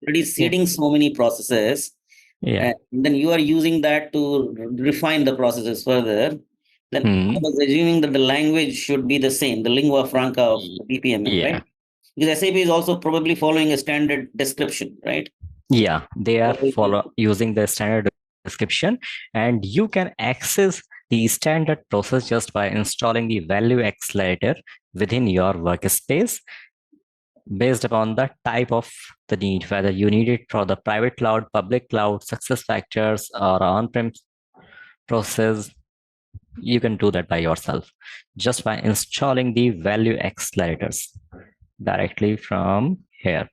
already seeding so many processes, Yeah. and then you are using that to refine the processes further, then I was assuming that the language should be the same, the lingua franca of BPMN, Yeah. right? Because SAP is also probably following a standard description, right? Yeah, they are using the standard description, and you can access the standard process just by installing the value accelerator within your workspace based upon the type of the need, whether you need it for the private cloud, public cloud, success factors, or on-prem process. You can do that by yourself just by installing the value accelerators directly from here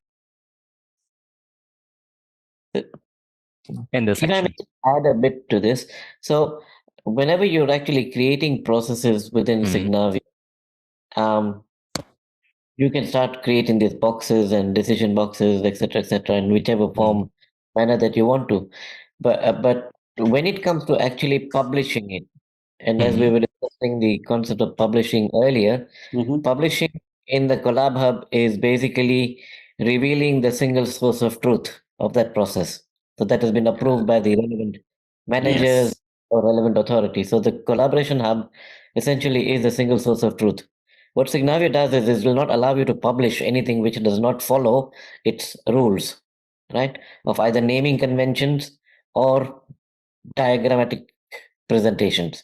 in this Can I section. add a bit to this? So whenever you're actually creating processes within Signavio, you can start creating these boxes and decision boxes, etc., in whichever form manner that you want to. But when it comes to actually publishing it, and as we were discussing the concept of publishing earlier, publishing in the Collab Hub is basically revealing the single source of truth of that process. So that has been approved by the relevant managers or relevant authorities. So the collaboration hub essentially is the single source of truth. What Signavio does is it will not allow you to publish anything which does not follow its rules, right? Of either naming conventions or diagrammatic presentations.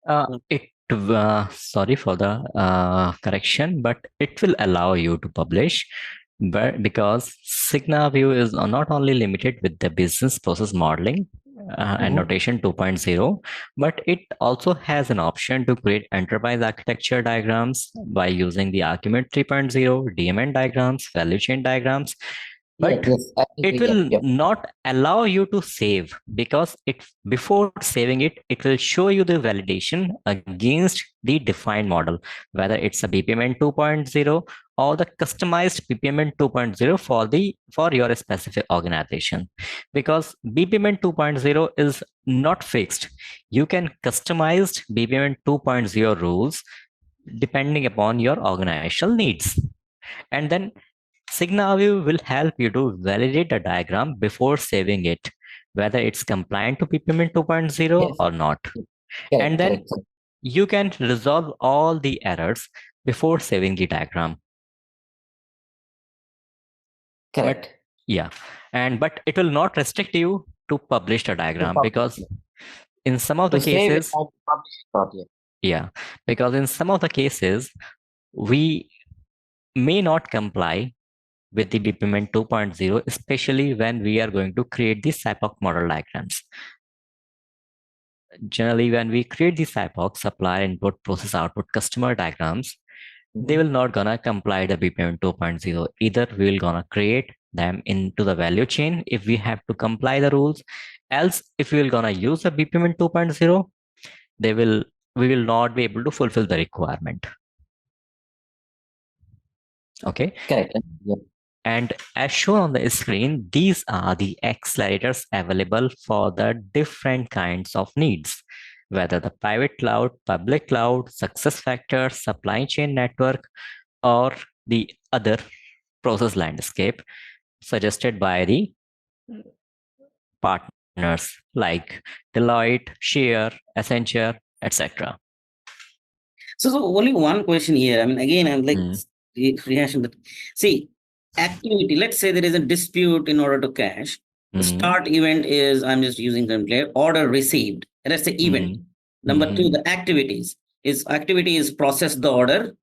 Sorry for the correction, but it will allow you to publish, but because Signavio is not only limited with the business process modeling and notation 2.0, but it also has an option to create enterprise architecture diagrams by using the Argument 3.0, DMN diagrams, value chain diagrams. But it will not allow you to save, because before saving it, it will show you the validation against the defined model, whether it's a BPMN 2.0 or the customized BPMN 2.0 for your specific organization. Because BPMN 2.0 is not fixed. You can customize BPMN 2.0 rules depending upon your organizational needs. And then Signavio will help you to validate a diagram before saving it, whether it's compliant to BPMN 2.0 or not. And then you can resolve all the errors before saving the diagram. Correct. But it will not restrict you to publish the diagram, because in some of the cases, because in some of the cases, we may not comply with the BPMN 2.0, especially when we are going to create the SAPOC model diagrams. Generally, when we create the SAPOC, supplier input, process output, customer diagrams, they will not gonna comply the BPMN 2.0. Either we will gonna create them into the value chain if we have to comply the rules, else if we will gonna use the BPMN 2.0, we will not be able to fulfill the requirement. Okay. Correct. And as shown on the screen, these are the accelerators available for the different kinds of needs, whether the private cloud, public cloud, success factors, supply chain network, or the other process landscape suggested by the partners like Deloitte, Share, Accenture, etc. So only one question here. I mean, again, I'm like reaction that, see, activity, let's say there is a dispute in order to cache. The start event is, I'm just using them clear, order received. That's the event. Number two, the activities is process the order,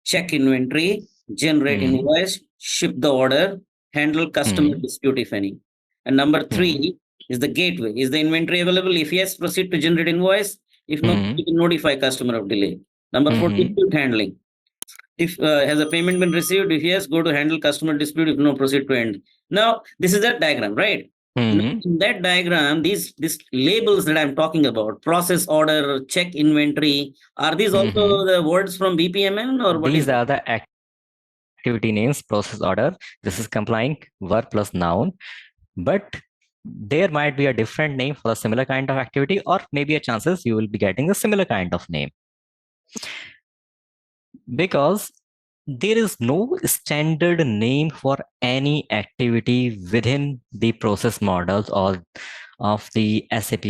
check inventory, generate invoice, ship the order, handle customer dispute if any. And number three is the gateway. Is the inventory available? If yes, proceed to generate invoice. If not, you can notify customer of delay. Number four, dispute handling. If has a payment been received? If yes, go to handle customer dispute. If no, proceed to end. Now, this is that diagram, right? In that diagram, these labels that I'm talking about, process order, check inventory, are these also the words from BPMN, or what? These are the activity names, process order. This is complying verb plus noun, but there might be a different name for a similar kind of activity, or maybe a chances you will be getting a similar kind of name. Because there is no standard name for any activity within the process models or of the SAP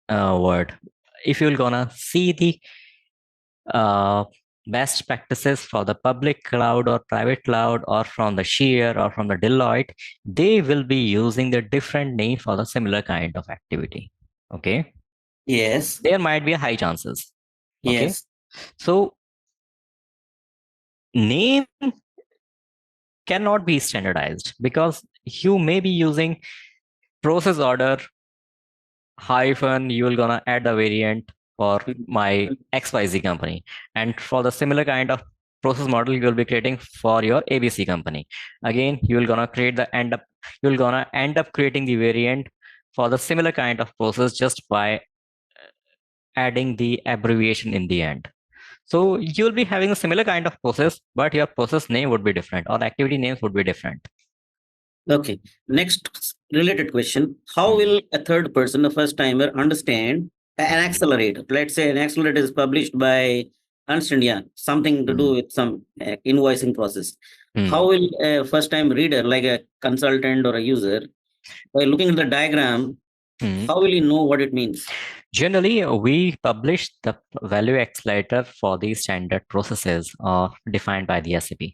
word. If you're gonna see the best practices for the public cloud or private cloud or from the Shear or from the Deloitte, they will be using the different name for the similar kind of activity. Okay. Yes. There might be a high chances. Okay. Yes. So name cannot be standardized because you may be using process order hyphen, you will gonna add the variant for my XYZ company. And for the similar kind of process model you will be creating for your ABC company. Again, you will gonna end up creating the variant for the similar kind of process just by adding the abbreviation in the end. So you will be having a similar kind of process, but your process name would be different or activity names would be different. Okay. Next related question. How will a third person, a first timer, understand an accelerator? Let's say an accelerator is published by Ernst & Young, something to do with some invoicing process. How will a first time reader, like a consultant or a user, by looking at the diagram, how will you know what it means? Generally, we publish the value accelerator for the standard processes defined by the SAP.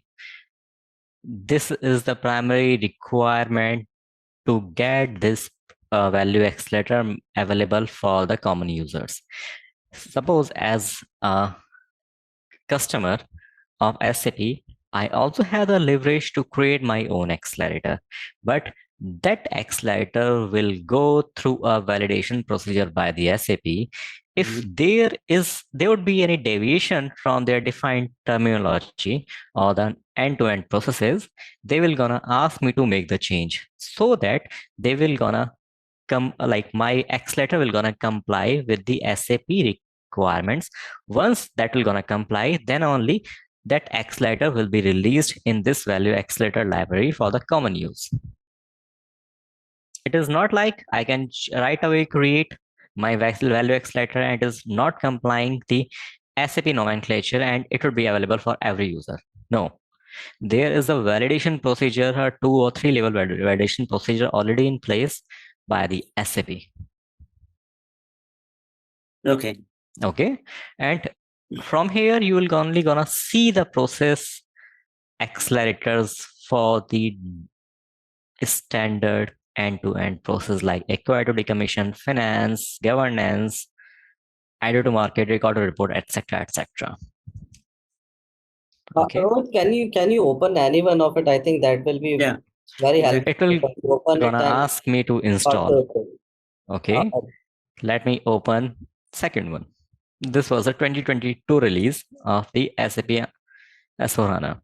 This is the primary requirement to get this value accelerator available for the common users. Suppose as a customer of SAP, I also have the leverage to create my own accelerator, but that accelerator will go through a validation procedure by the SAP. If there would be any deviation from their defined terminology or the end-to-end processes, they will gonna ask me to make the change so that they will gonna my accelerator will gonna comply with the SAP requirements. Once that will gonna comply, then only that accelerator will be released in this value accelerator library for the common use. It is not like I can right away create my value accelerator and it is not complying the SAP nomenclature and it would be available for every user. No, there is a validation procedure, a 2 or 3 level validation procedure already in place by the SAP. Okay. Okay. And from here, you will only gonna see the process accelerators for the standard end-to-end process like acquire to decommission, finance, governance, idea to market, record to report, etc., etc. Okay. Rohit, can you open any one of it? I think that will be very helpful. It will gonna ask me to install. Okay. Let me open second one. This was a 2022 release of the SAP S/4HANA.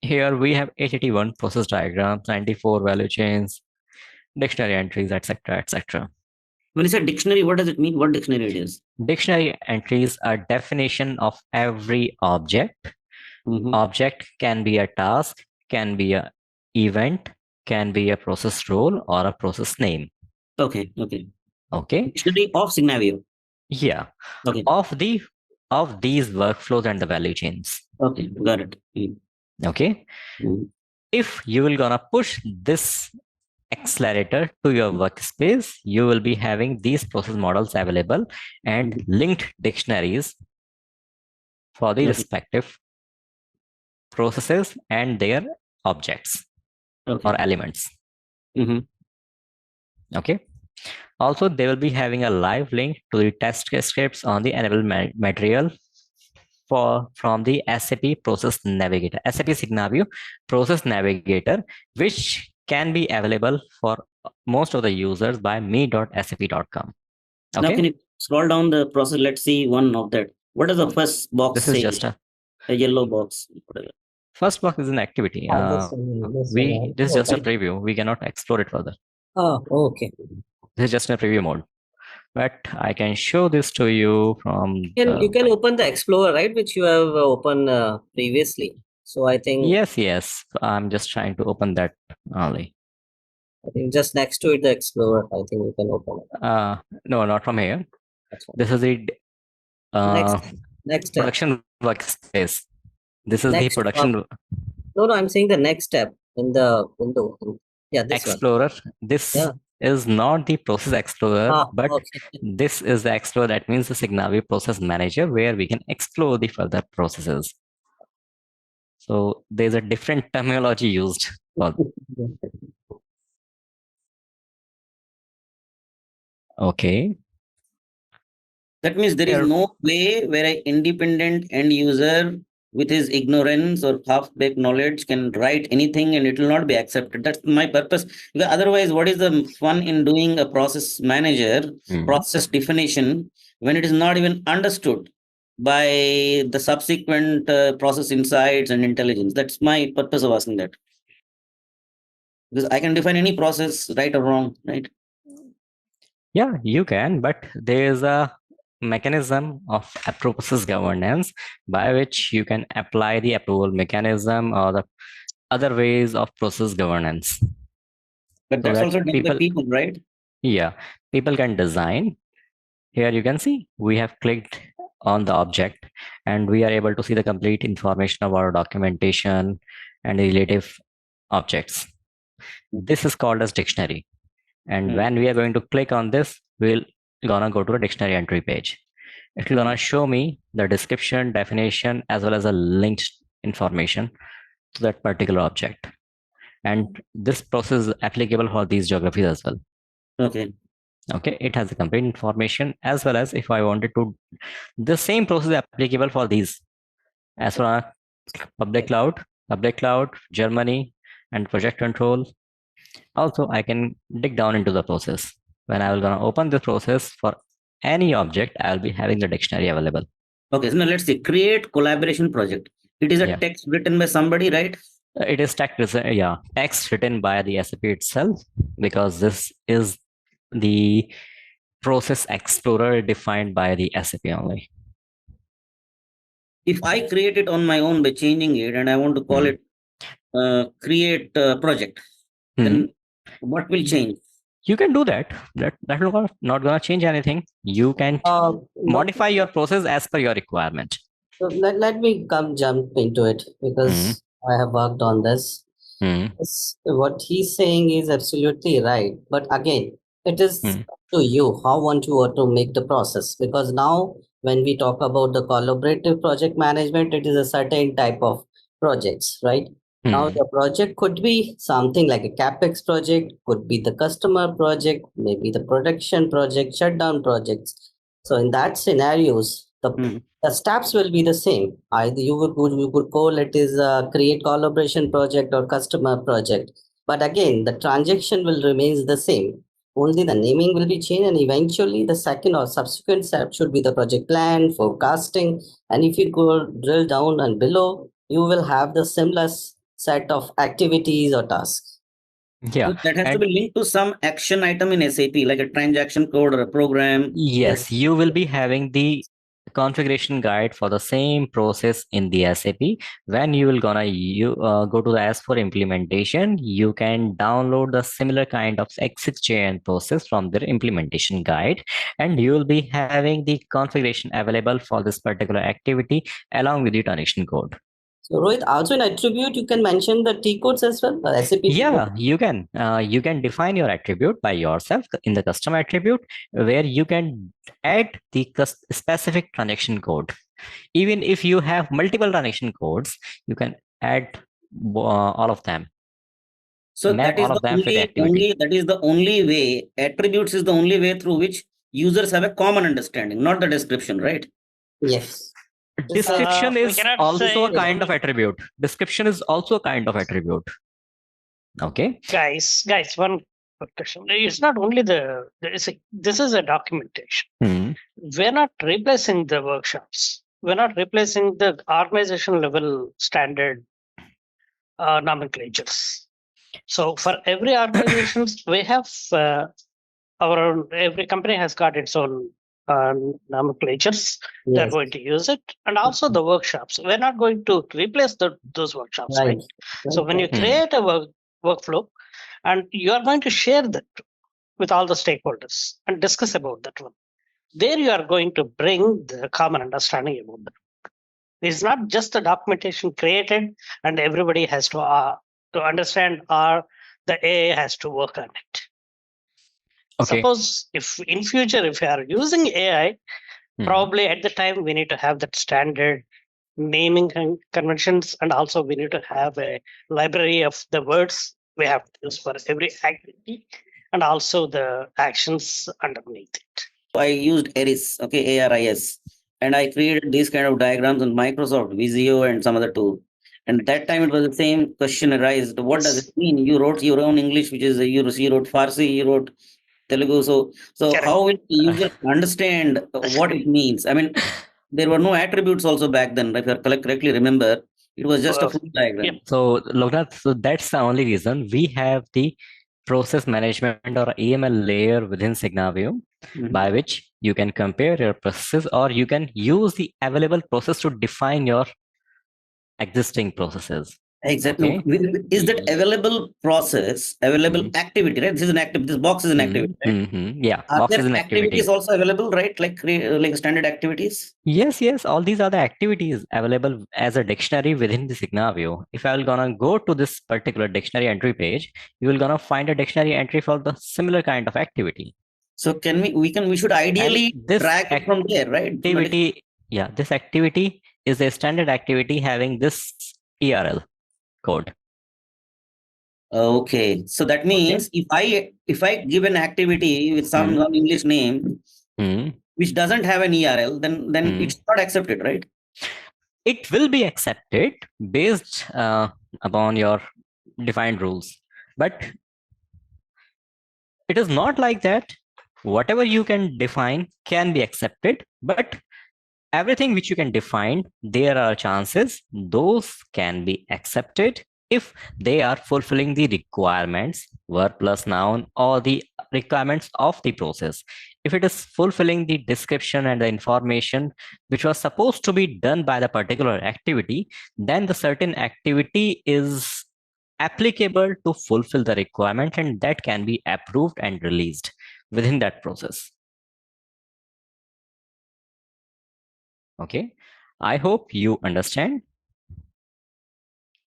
Here we have 881 process diagrams, 94 value chains, dictionary entries, etc., etc. When you say dictionary, what does it mean? What dictionary it is? Dictionary entries are definition of every object. Object can be a task, can be an event, can be a process role or a process name. Okay. Dictionary of Signavio. Yeah. Okay. Of these workflows and the value chains. Okay, got it. Okay. If you will gonna push this accelerator to your workspace, you will be having these process models available and linked dictionaries for the respective processes and their objects or elements. Okay. Also, they will be having a live link to the test scripts on the enable material from the SAP Process Navigator, SAP Signavio Process Navigator, which can be available for most of the users by me.sap.com. Okay. Now, can you scroll down the process? Let's see one of that. What does the first box this say? Is just a yellow box. Whatever. First box is an activity. This is just a preview. We cannot explore it further. Oh, okay. This is just a preview mode. But I can show this to you from. You can open the Explorer, right, which you have opened previously. So I think. Yes. I'm just trying to open that only. I think just next to it, the Explorer. I think you can open it. No, not from here. This is the next production workspace. This is Next, the production no, I'm saying the next step in the window. Yeah, this one. explorer. This Yeah. is not the process explorer, but Okay. this is the explorer. That means the Signavio process manager, where we can explore the further processes. So there's a different terminology used for. Okay. That means there is Here- no way where an independent end user with his ignorance or half-baked knowledge can write anything and it will not be accepted. That's my purpose. Because otherwise, what is the fun in doing a process manager, process definition, when it is not even understood by the subsequent process insights and intelligence? That's my purpose of asking that. Because I can define any process, right or wrong, right? Yeah, you can, but there's a mechanism of process governance by which you can apply the approval mechanism or the other ways of process governance. But So that's that also done by people, right? Yeah, people can design. Here you can see we have clicked on the object and we are able to see the complete information of our documentation and the relative objects. This is called as dictionary. And when we are going to click on this, we'll gonna go to a dictionary entry page. It's gonna show me the description, definition, as well as a linked information to that particular object. And this process is applicable for these geographies as well. Okay. Okay, it has the complete information, as well as if I wanted to, the same process is applicable for these as for public cloud, Germany, and project control. Also, I can dig down into the process. When I will gonna open the process for any object, I'll be having the dictionary available. Okay, so now let's see. Create collaboration project. It is a Yeah. text written by somebody, right? It is text written by the SAP itself, because this is the process explorer defined by the SAP only. If I create it on my own by changing it and I want to call it create project, then what will change? You can do that. That will not gonna change anything. You can modify your process as per your requirement. So let me jump into it because I have worked on this. What he's saying is absolutely right. But again, it is up to you how want you want to make the process, because now when we talk about the collaborative project management, it is a certain type of projects, right? Now the project could be something like a capex project, could be the customer project, maybe the production project, shutdown projects. So in that scenarios, the steps will be the same. Either you could call it is a create collaboration project or customer project. But again, the transaction will remain the same. Only the naming will be changed, and eventually the second or subsequent step should be the project plan, forecasting. And if you go drill down and below, you will have the similar set of activities or tasks. Yeah. So that has to be linked to some action item in SAP, like a transaction code or a program. Yes, you will be having the configuration guide for the same process in the SAP. When you will gonna go to the S4 implementation, you can download the similar kind of XJN process from their implementation guide, and you will be having the configuration available for this particular activity along with the transaction code. So Rohit, also in attribute, you can mention the T codes as well, SAP Yeah, you can. You can define your attribute by yourself in the custom attribute, where you can add the specific transaction code. Even if you have multiple transaction codes, you can add all of them. So that is the only way. Attributes is the only way through which users have a common understanding, not the description, right? Yes. Description is also a kind of attribute. Description is also a kind of attribute. Okay. Guys, one question. It's not only this is a documentation. We're not replacing the workshops. We're not replacing the organization level standard nomenclatures. So for every organization, we have every company has got its own nomenclatures. Yes. They're going to use it, and also the workshops. We're not going to replace those workshops, right? So when you create a workflow, and you are going to share that with all the stakeholders and discuss about that one, there you are going to bring the common understanding about that. It's not just the documentation created and everybody has to understand, or the AI has to work on it. Okay. Suppose if in future, if you are using AI, probably at the time we need to have that standard naming conventions, and also we need to have a library of the words we have to use for every activity, and also the actions underneath it. I used ARIS, okay, ARIS, and I created these kind of diagrams on Microsoft Visio and some other tool. And at that time, it was the same question arised. What does it mean? You wrote your own English, which is you wrote Farsi, you wrote Telugu. So how will the user understand what it means? I mean, there were no attributes also back then. If I correctly remember, it was just a full diagram. Yep. So Loknath, so that's the only reason we have the process management or AML layer within Signavio, by which you can compare your processes, or you can use the available process to define your existing processes. Exactly. Okay. Is that available process, available activity, right? This is an activity. This box is an activity, right? Yeah. Are box there is an activities also available, right? Like standard activities? Yes. All these are the activities available as a dictionary within the Signavio. If I'm gonna go to this particular dictionary entry page, you will gonna find a dictionary entry for the similar kind of activity. So we should ideally drag it from there, right? Activity, yeah, this activity is a standard activity having this URL code. Okay, so that means if I give an activity with some English name which doesn't have an URL, then it's not accepted, right? It will be accepted based upon your defined rules, but it is not like that. Whatever you can define can be accepted, but everything which you can define, there are chances those can be accepted if they are fulfilling the requirements, verb plus noun, or the requirements of the process. If it is fulfilling the description and the information which was supposed to be done by the particular activity, then the certain activity is applicable to fulfill the requirement, and that can be approved and released within that process. Okay, I hope you understand.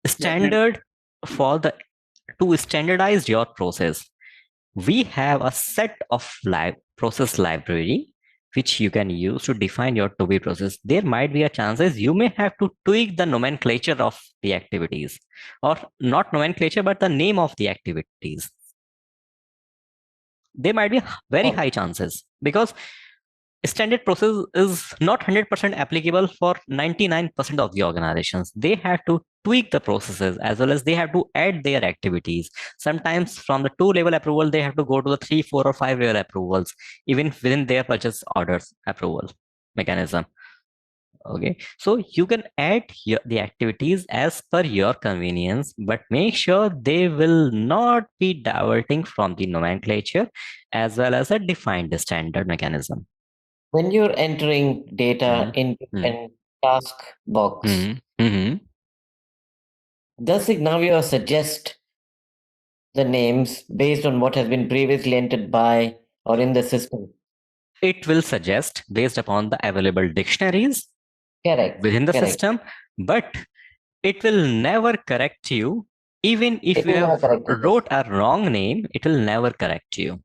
Standard for the to standardize your process, we have a set of process library which you can use to define your to-be process. There might be a chances you may have to tweak the nomenclature of the activities, or not nomenclature, but the name of the activities. There might be very high chances, because standard process is not 100% applicable for 99% of the organizations. They have to tweak the processes, as well as they have to add their activities. Sometimes from the 2-level approval, they have to go to the 3, 4, or 5-level approvals, even within their purchase orders approval mechanism. Okay, so you can add the activities as per your convenience, but make sure they will not be diverting from the nomenclature as well as a defined standard mechanism. When you're entering data into a task box, does Signavio suggest the names based on what has been previously entered by or in the system? It will suggest based upon the available dictionaries within the system, but it will never correct you. Even if you have wrote a wrong name, it will never correct you.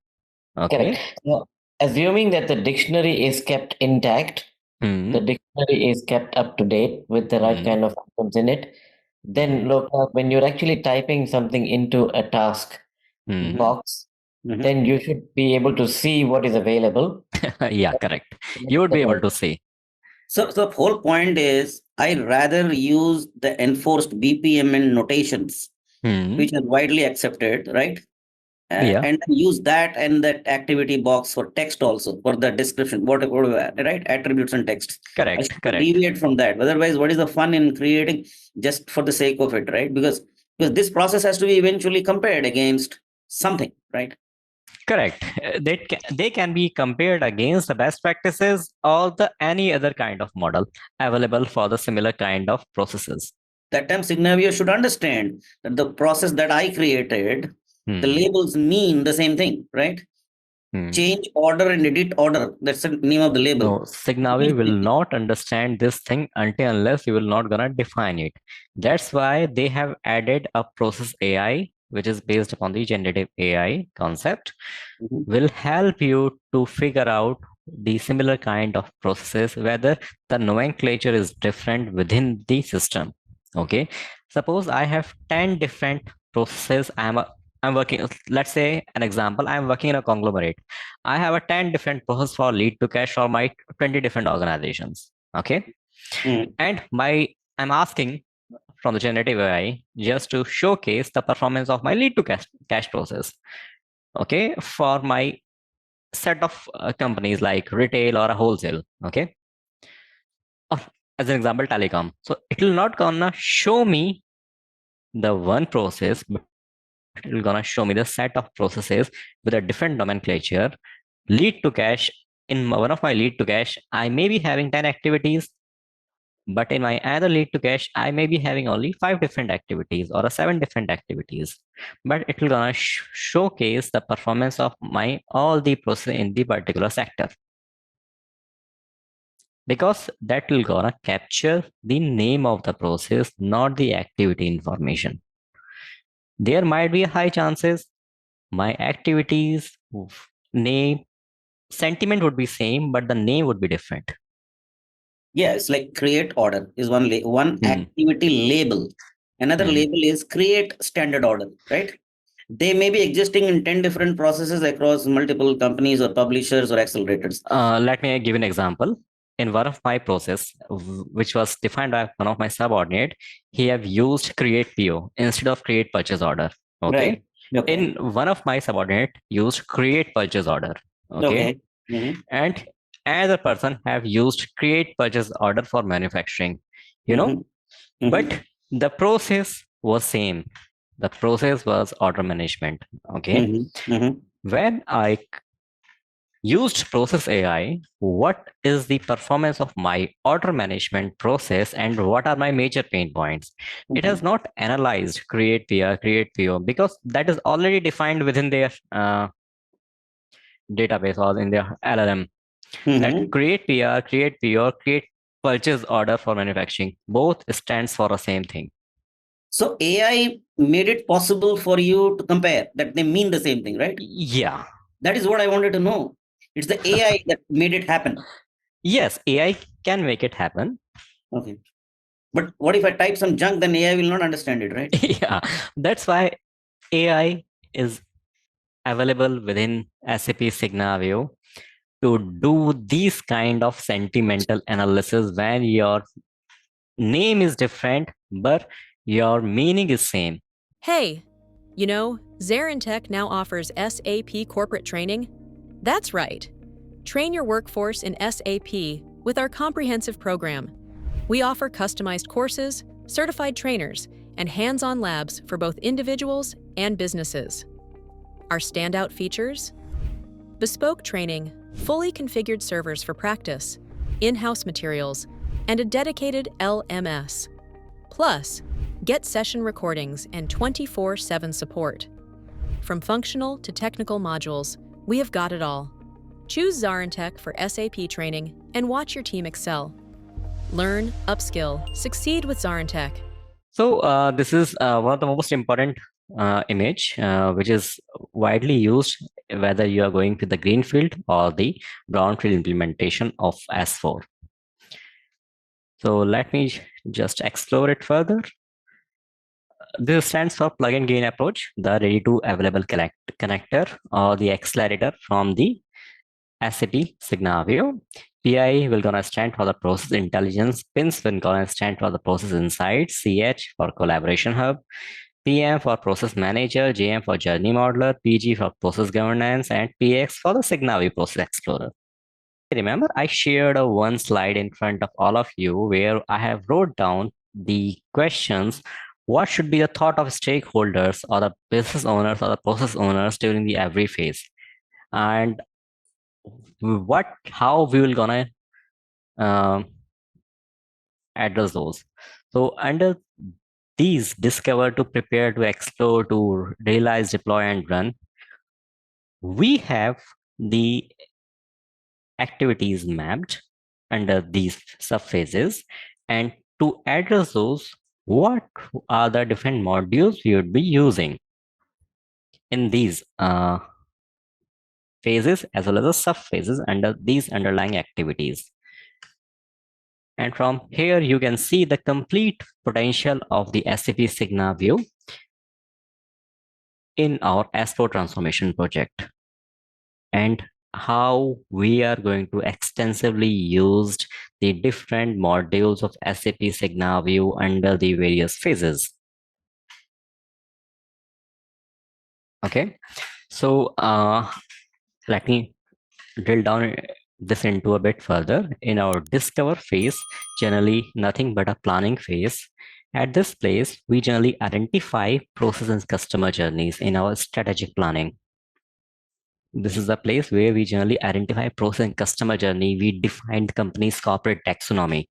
Okay. Correct. So, assuming that the dictionary is kept intact, the dictionary is kept up to date with the right kind of items in it, then look, when you're actually typing something into a task box, then you should be able to see what is available. Yeah, correct. You would be able to see. So the whole point is, I rather use the enforced BPMN notations, which are widely accepted, right? And use that and that activity box for text also, for the description, whatever, right? Attributes and text. Correct. Deviate from that. Otherwise, what is the fun in creating just for the sake of it, right? Because this process has to be eventually compared against something, right? Correct. They can be compared against the best practices or any other kind of model available for the similar kind of processes. That time Signavio should understand that the process that I created, the labels mean the same thing, right? change order and edit order. That's the name of the label. No, Signavio will not understand this thing unless you will not gonna define it. That's why they have added a process AI, which is based upon the generative AI concept, will help you to figure out the similar kind of processes, whether the nomenclature is different within the system. Okay, suppose I have 10 different processes. I'm working, let's say an example, I'm working in a conglomerate. I have a 10 different process for lead to cash for my 20 different organizations. Okay. And I'm asking from the generative AI just to showcase the performance of my lead to cash process. Okay. For my set of companies like retail or a wholesale. Okay. As an example, telecom. So it will not gonna show me the one process, but it will gonna show me the set of processes with a different nomenclature. Lead to cash, in one of my lead to cash, I may be having 10 activities, but in my other lead to cash, I may be having only 5 different activities or 7 different activities. But it will gonna showcase the performance of my all the process in the particular sector, because that will gonna capture the name of the process, not the activity information. There might be a high chances my activities name sentiment would be same, but the name would be different. Yes, like create order is one activity label. Another label is create standard order, right? They may be existing in 10 different processes across multiple companies or publishers or accelerators. Let me give an example. In one of my process, which was defined by one of my subordinate, he have used create PO instead of create purchase order. Okay. Right. Okay. In one of my subordinate used create purchase order. Okay. And another person have used create purchase order for manufacturing, you know, but the process was same. The process was order management. Okay. When I used process AI, what is the performance of my order management process and what are my major pain points? It has not analyzed create PO, because that is already defined within their database or in their LLM. That create PO, create purchase order for manufacturing, both stands for the same thing. So AI made it possible for you to compare that they mean the same thing, right? Yeah. That is what I wanted to know. It's the AI that made it happen. Yes, AI can make it happen. Okay. But what if I type some junk, then AI will not understand it, right? Yeah, that's why AI is available within SAP Signavio to do these kind of sentimental analysis when your name is different, but your meaning is same. Hey, you know, ZaranTech now offers SAP corporate training. That's right. Train your workforce in SAP with our comprehensive program. We offer customized courses, certified trainers, and hands-on labs for both individuals and businesses. Our standout features: bespoke training, fully configured servers for practice, in-house materials, and a dedicated LMS. Plus, get session recordings and 24/7 support. From functional to technical modules, we have got it all. Choose ZaranTech for SAP training and watch your team excel. Learn, upskill, succeed with ZaranTech. So this is one of the most important image, which is widely used whether you are going to the greenfield or the brownfield implementation of S4. So let me just explore it further. This stands for plug and gain approach, the ready to available connector or the accelerator from the SAP Signavio. PI will gonna stand for the process intelligence. PINS will gonna stand for the process insights. CH for collaboration hub. PM for process manager. JM for journey modeler. PG for process governance, and PX for the Signavio process explorer. Remember, I shared one slide in front of all of you where I have wrote down the questions. What should be the thought of stakeholders or the business owners or the process owners during the every phase, and how we will gonna address those. So under these: discover, to prepare, to explore, to realize, deploy, and run, we have the activities mapped under these subphases, and to address those, what are the different modules we would be using in these phases as well as the subphases under these underlying activities. And from here, you can see the complete potential of the SAP Signavio in our S4 transformation project, and how we are going to extensively use the different modules of SAP Signavio under the various phases. Okay, so let me drill down this into a bit further. In our discover phase, generally nothing but a planning phase. At this place, we generally identify process and customer journeys in our strategic planning. This is the place where we generally identify process and customer journey. We define the company's corporate taxonomy.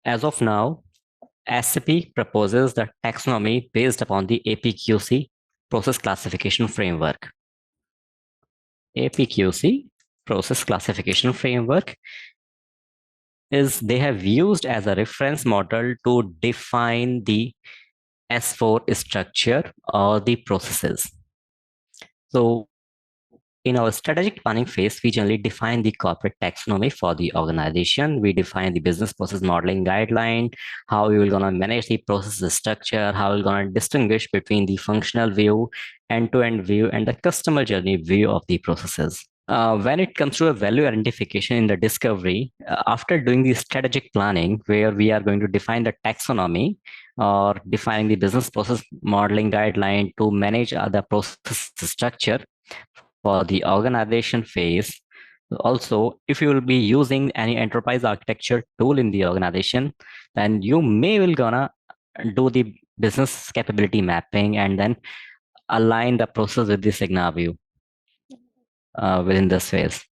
As of now, SAP proposes the taxonomy based upon the APQC process classification framework. APQC process classification framework is they have used as a reference model to define the S4 structure or the processes. So in our strategic planning phase, we generally define the corporate taxonomy for the organization. We define the business process modeling guideline, how we will gonna manage the process structure, how we're gonna distinguish between the functional view, end-to-end view, and the customer journey view of the processes. When it comes to a value identification in the discovery, after doing the strategic planning, where we are going to define the taxonomy or defining the business process modeling guideline to manage the process structure for the organization phase. Also, if you will be using any enterprise architecture tool in the organization, then you may will gonna do the business capability mapping and then align the process with the Signavio within this phase.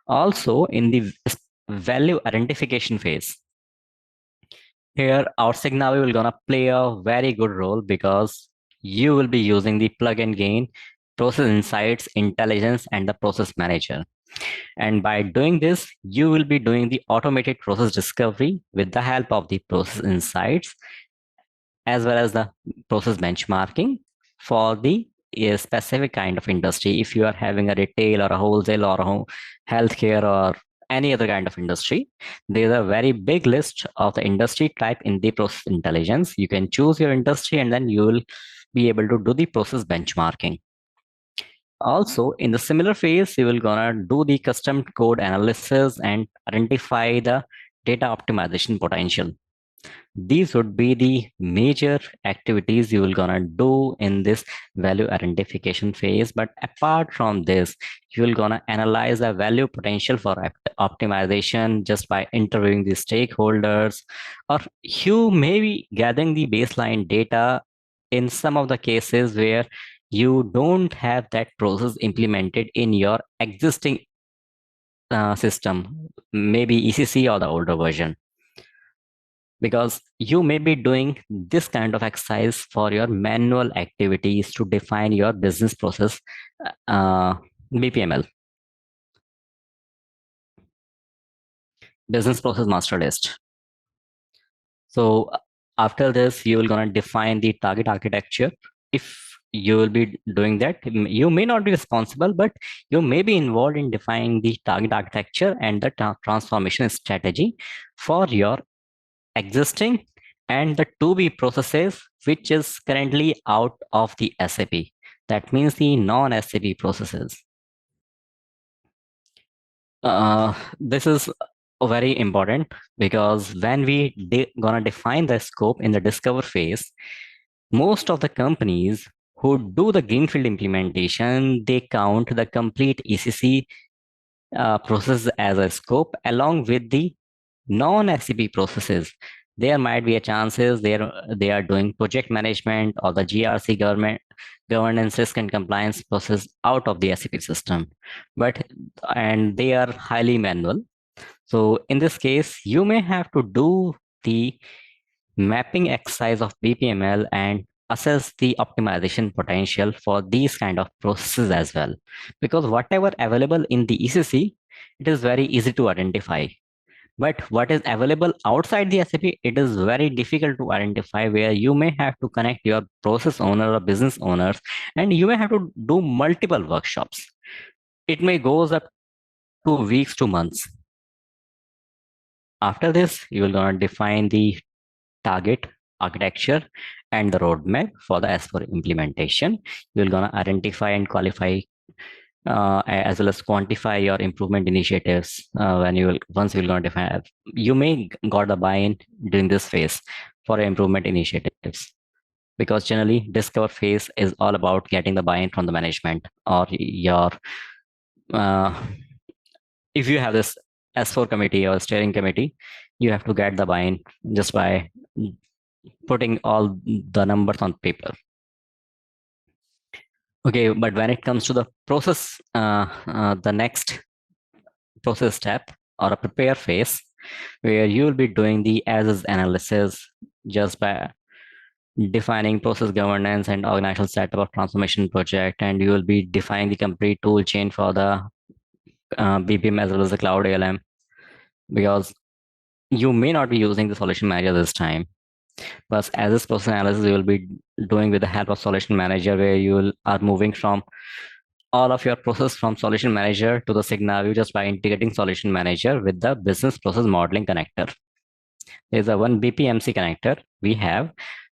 Also, in the value identification phase, here our Signavio will gonna play a very good role because you will be using the plug and gain, process insights, intelligence, and the process manager. And by doing this, you will be doing the automated process discovery with the help of the process insights, as well as the process benchmarking for the specific kind of industry. If you are having a retail or a wholesale or a healthcare or any other kind of industry, there's a very big list of the industry type in the process intelligence. You can choose your industry and then you will be able to do the process benchmarking. Also, in the similar phase, you will gonna do the custom code analysis and identify the data optimization potential. These would be the major activities you will gonna do in this value identification phase. But apart from this, you will gonna analyze the value potential for optimization just by interviewing the stakeholders, or you may be gathering the baseline data in some of the cases where you don't have that process implemented in your existing system, maybe ECC or the older version, because you may be doing this kind of exercise for your manual activities to define your business process BPML, business process master list. So after this, you will gonna define the target architecture. If you will be doing that, you may not be responsible, but you may be involved in defining the target architecture and the transformation strategy for your existing and the to-be processes, which is currently out of the SAP. That means the non-SAP processes. This is very important because when we gonna define the scope in the discover phase, most of the companies who do the greenfield implementation, they count the complete ECC process as a scope along with the non-SAP processes. There might be a chances they are doing project management or the GRC governance, risk and compliance process out of the SAP system, and they are highly manual. So in this case, you may have to do the mapping exercise of BPML and assess the optimization potential for these kind of processes as well, because whatever available in the ECC, it is very easy to identify. But what is available outside the SAP, it is very difficult to identify, where you may have to connect your process owner or business owners, and you may have to do multiple workshops. It may goes up to weeks to months. After this, you will gonna define the target architecture and the roadmap for the S4 implementation. You will gonna identify and qualify as well as quantify your improvement initiatives. Once you will gonna define, you may got the buy-in during this phase for improvement initiatives, because generally discover phase is all about getting the buy-in from the management or your if you have this S4 committee or steering committee, you have to get the buy-in just by putting all the numbers on paper. Okay, but when it comes to the process, the next process step or a prepare phase, where you will be doing the as-is analysis just by defining process governance and organizational setup of transformation project, and you will be defining the complete tool chain for the BPM as well as the cloud ALM, because you may not be using the solution manager this time. But as this process analysis, you will be doing with the help of solution manager, where you are moving from all of your process from solution manager to the Signavio just by integrating solution manager with the business process modeling connector. There's a one BPMC connector we have,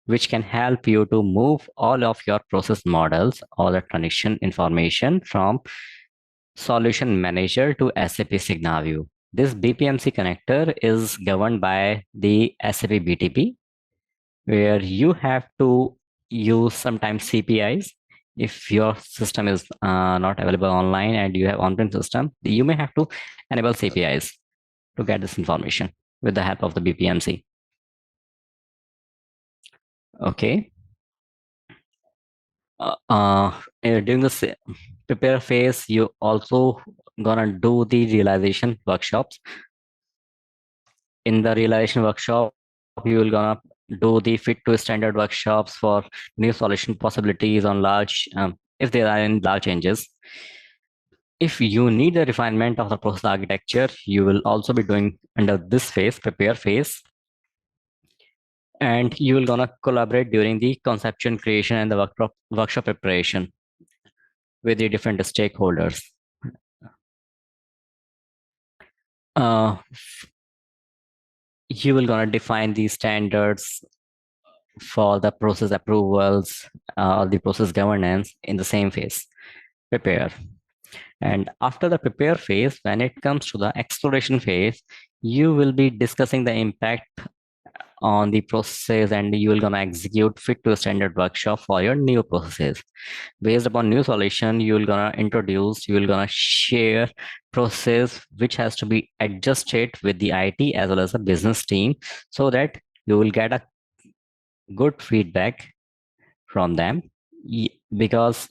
which can help you to move all of your process models or the transition information from solution manager to SAP Signavio. This BPMC connector is governed by the SAP BTP, where you have to use sometimes CPIs. If your system is not available online and you have on-prem system, you may have to enable CPIs to get this information with the help of the BPMC. Okay. During the prepare phase, you also gonna do the realization workshops. In the realization workshop, you will gonna do the fit to standard workshops for new solution possibilities on large, if there are any large changes. If you need the refinement of the process architecture, you will also be doing under this phase, prepare phase. And you will gonna collaborate during the conception creation and the workshop preparation with the different stakeholders. You will gonna define the standards for the process approvals or the process governance in the same phase, prepare. And after the prepare phase, when it comes to the exploration phase, you will be discussing the impact on the process, and you will gonna execute fit to standard workshop for your new processes. Based upon new solution, you will gonna introduce, you will gonna share process which has to be adjusted with the IT as well as the business team, so that you will get a good feedback from them. Because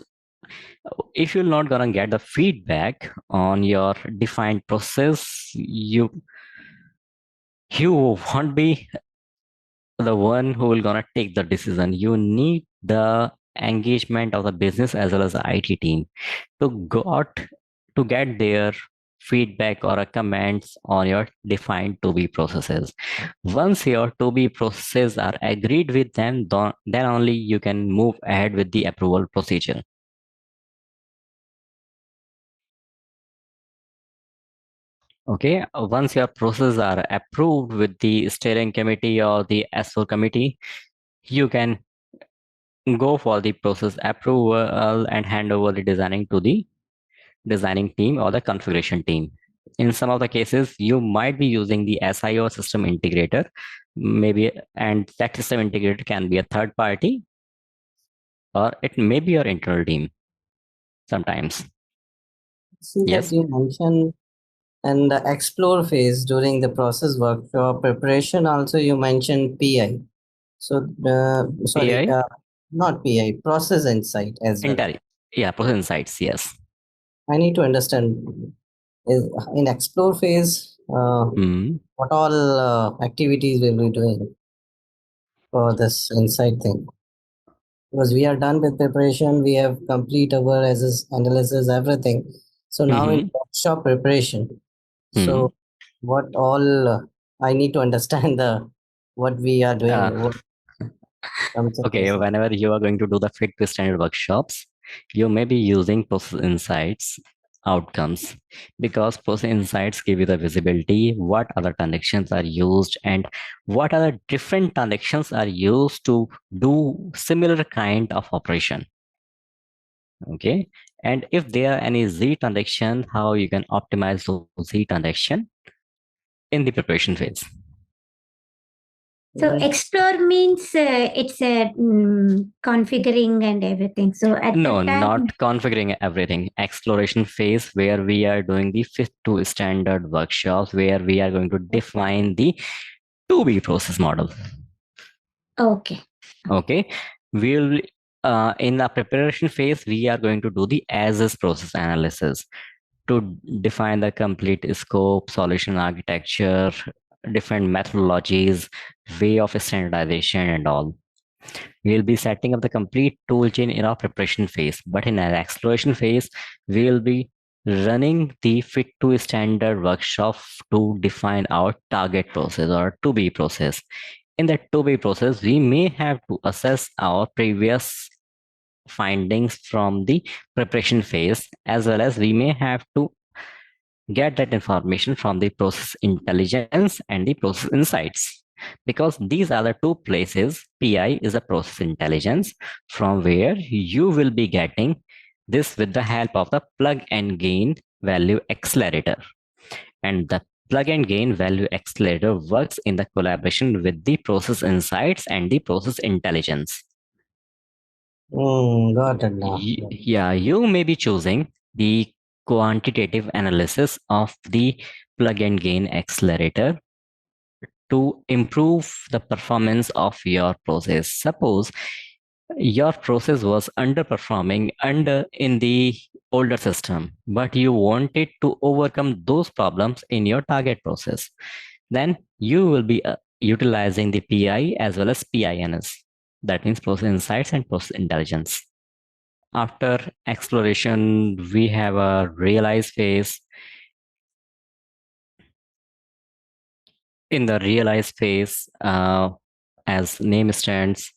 if you're not gonna get the feedback on your defined process, you won't be the one who will gonna take the decision. You need the engagement of the business as well as the IT team to get their feedback or comments on your defined to be processes. Once your to be processes are agreed with them, then only you can move ahead with the approval procedure. Okay, once your processes are approved with the steering committee or the S4 committee, you can go for the process approval and hand over the designing to the designing team or the configuration team. In some of the cases, you might be using the SIO system integrator, maybe, and that system integrator can be a third party, or it may be your internal team sometimes. See Yes. that you mentioned and the explore phase during the process workshop preparation. Also, you mentioned PI. So, sorry, PI? not PI, process insight as well. Yeah, process insights. Yes. I need to understand is in explore phase, what all activities will be doing for this insight thing? because we are done with preparation. We have complete our analysis, everything. So now in workshop preparation. So what all I need to understand what we are doing. Okay, whenever you are going to do the fit to standard workshops, you may be using process insights outcomes, because process insights give you the visibility what other transactions are used and what other different transactions are used to do similar kind of operation. Okay, and if there are any Z transaction, how you can optimize those Z transaction in the preparation phase. So explore means it's configuring and everything. So at no, that time, not configuring everything. Exploration phase, where we are doing the fit to standard workshops, where we are going to define the to-be process model. Okay. Okay, we'll in the preparation phase, we are going to do the as-is process analysis to define the complete scope, solution architecture, different methodologies, way of standardization and all. We'll be setting up the complete toolchain in our preparation phase, but in our exploration phase, we'll be running the fit to standard workshop to define our target process or to be process. In that to be process, we may have to assess our previous findings from the preparation phase, as well as we may have to get that information from the process intelligence and the process insights, because these are the two places. PI is a process intelligence, from where you will be getting this with the help of the plug and gain value accelerator. And the plug and gain value accelerator works in the collaboration with the process insights and the process intelligence. Got it now. Yeah, you may be choosing the quantitative analysis of the plug and gain accelerator to improve the performance of your process. Suppose your process was underperforming in the older system, but you wanted to overcome those problems in your target process. Then you will be utilizing the PI as well as PINS. That means process insights and process intelligence. After exploration, we have a realize phase. In the realize phase, as name stands,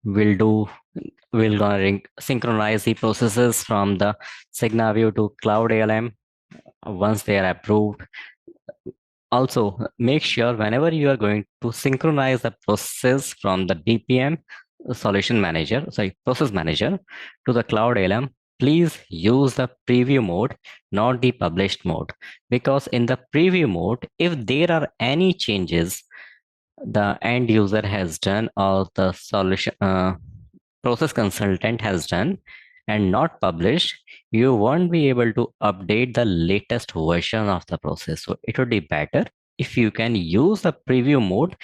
we're gonna synchronize the processes from the Signavio to Cloud ALM once they are approved. Also, make sure whenever you are going to synchronize the process from the DPM process manager to the Cloud ALM, please use the preview mode, not the published mode, because in the preview mode, if there are any changes the end user has done or the solution process consultant has done and not published, you won't be able to update the latest version of the process. So it would be better if you can use the preview mode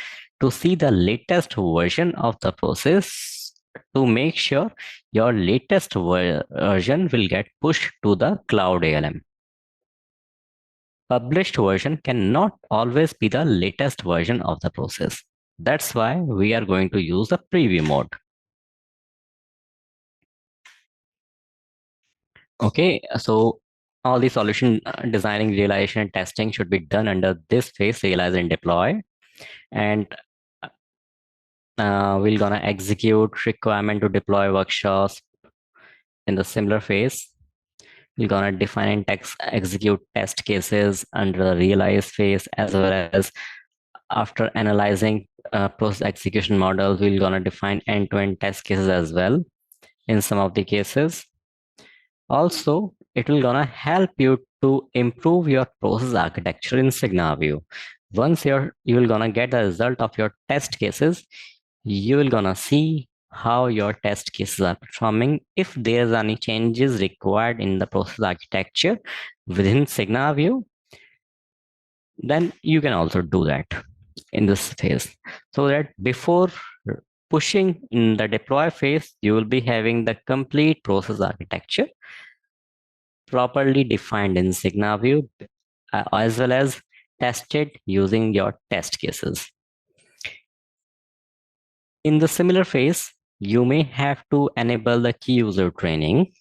to see the latest version of the process, to make sure your latest version will get pushed to the Cloud ALM. Published version cannot always be the latest version of the process. That's why we are going to use the preview mode. Okay, so all the solution designing, realization, and testing should be done under this phase, realize and deploy. And we're gonna execute requirement to deploy workshops in the similar phase. We're gonna define and execute test cases under the realize phase, as well as after analyzing process execution models, we're gonna define end-to-end test cases as well in some of the cases. Also, it will gonna help you to improve your process architecture in Signavio. Once you will gonna get the result of your test cases, you will gonna see how your test cases are performing. If there's any changes required in the process architecture within Signavio, then you can also do that in this phase, so that before pushing in the deploy phase, you will be having the complete process architecture properly defined in Signavio, as well as tested using your test cases. In the similar phase, you may have to enable the key user training.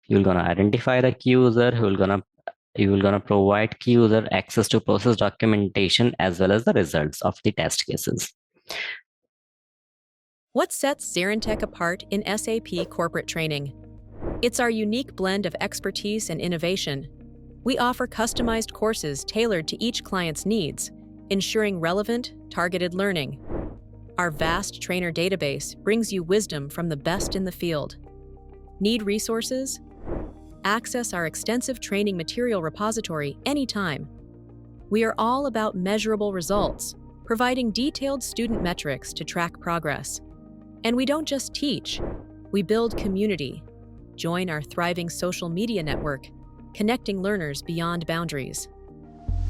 You're gonna identify the key user who will gonna provide key user access to process documentation as well as the results of the test cases. What sets ZaranTech apart in SAP corporate training? It's our unique blend of expertise and innovation. We offer customized courses tailored to each client's needs, ensuring relevant, targeted learning. Our vast trainer database brings you wisdom from the best in the field. Need resources? Access our extensive training material repository anytime. We are all about measurable results, providing detailed student metrics to track progress. And we don't just teach, we build community. Join our thriving social media network, connecting learners beyond boundaries.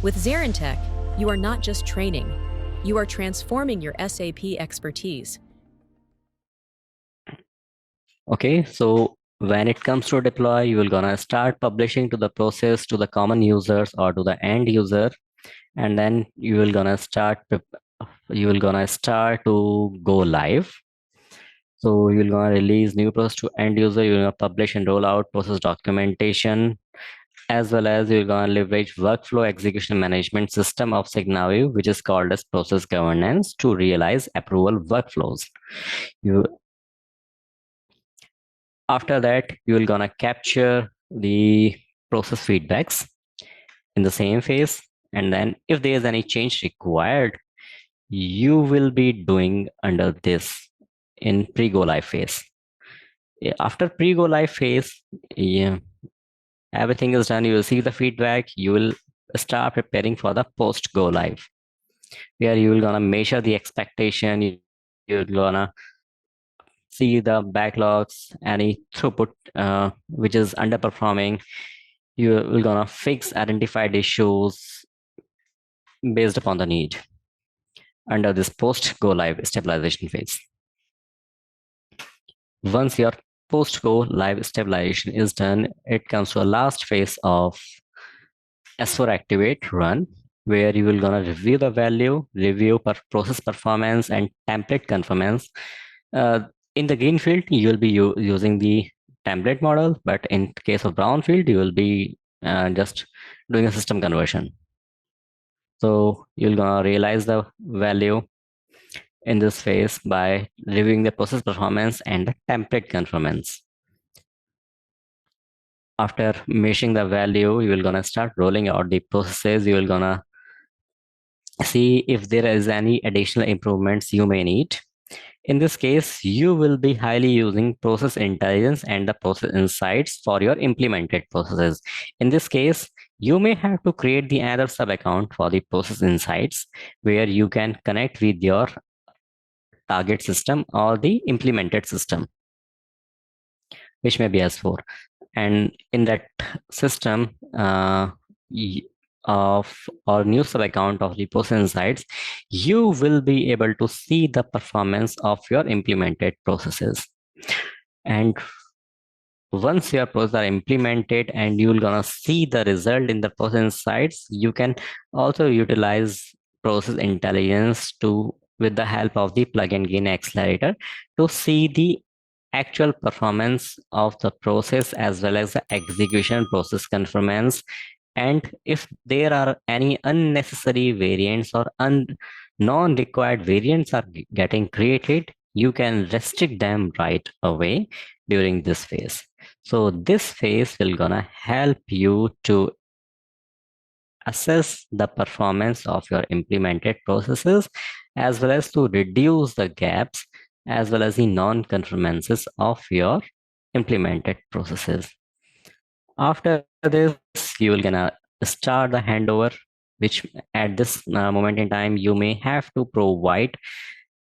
With ZaranTech, you are not just training, you are transforming your SAP expertise. Okay, so when it comes to deploy, you will gonna start publishing to the process, to the common users or to the end user, and then you will gonna start to go live. So you're gonna release new process to end user, you're gonna publish and roll out process documentation, as well as you're gonna leverage workflow execution management system of Signavio, which is called as process governance, to realize approval workflows. After that, you will gonna capture the process feedbacks in the same phase. And then if there is any change required, you will be doing under this in pre-go live phase. After pre-go live phase, everything is done. You will see the feedback. You will start preparing for the post-go live, where you will gonna measure the expectation. You're gonna see the backlogs, any throughput which is underperforming. You will gonna fix identified issues based upon the need under this post go live stabilization phase. Once your post go live stabilization is done, it comes to a last phase of S4 activate run, where you will gonna review the value, review process performance and template conformance. In the green field, you will be using the template model, but in case of brown field, you will be just doing a system conversion. So you're gonna realize the value in this phase by reviewing the process performance and the template conformance. After measuring the value, you will gonna start rolling out the processes. You will gonna see if there is any additional improvements you may need. In this case, you will be highly using process intelligence and the process insights for your implemented processes. In this case, you may have to create the other sub account for the process insights, where you can connect with your target system or the implemented system, which may be S4. And in that system of or new sub account of the process insights, you will be able to see the performance of your implemented processes. And once your processes are implemented and you're gonna see the result in the process insights, you can also utilize process intelligence to, with the help of the plug and gain accelerator, to see the actual performance of the process as well as the execution process conformance. And if there are any unnecessary variants or non-required variants are getting created, you can restrict them right away during this phase. So this phase will gonna help you to assess the performance of your implemented processes, as well as to reduce the gaps as well as the non-conformances of your implemented processes. After this, you will gonna start the handover, which at this moment in time, you may have to provide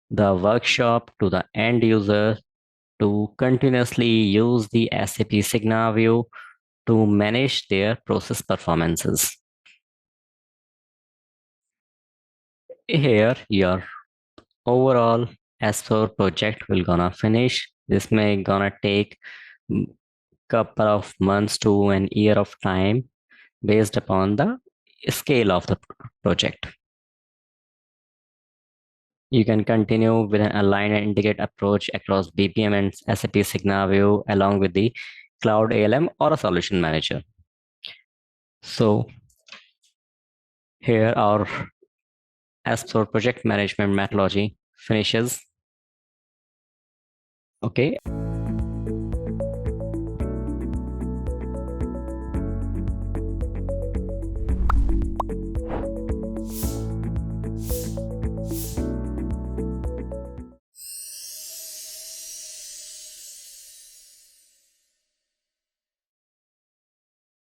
the workshop to the end user to continuously use the SAP Signavio to manage their process performances. Here, your overall S4 project will gonna finish. This may gonna take couple of months to an year of time based upon the scale of the project. You can continue with an align and integrate approach across BPM and SAP Signavio along with the Cloud ALM or a solution manager. So here our S4 project management methodology finishes. Okay.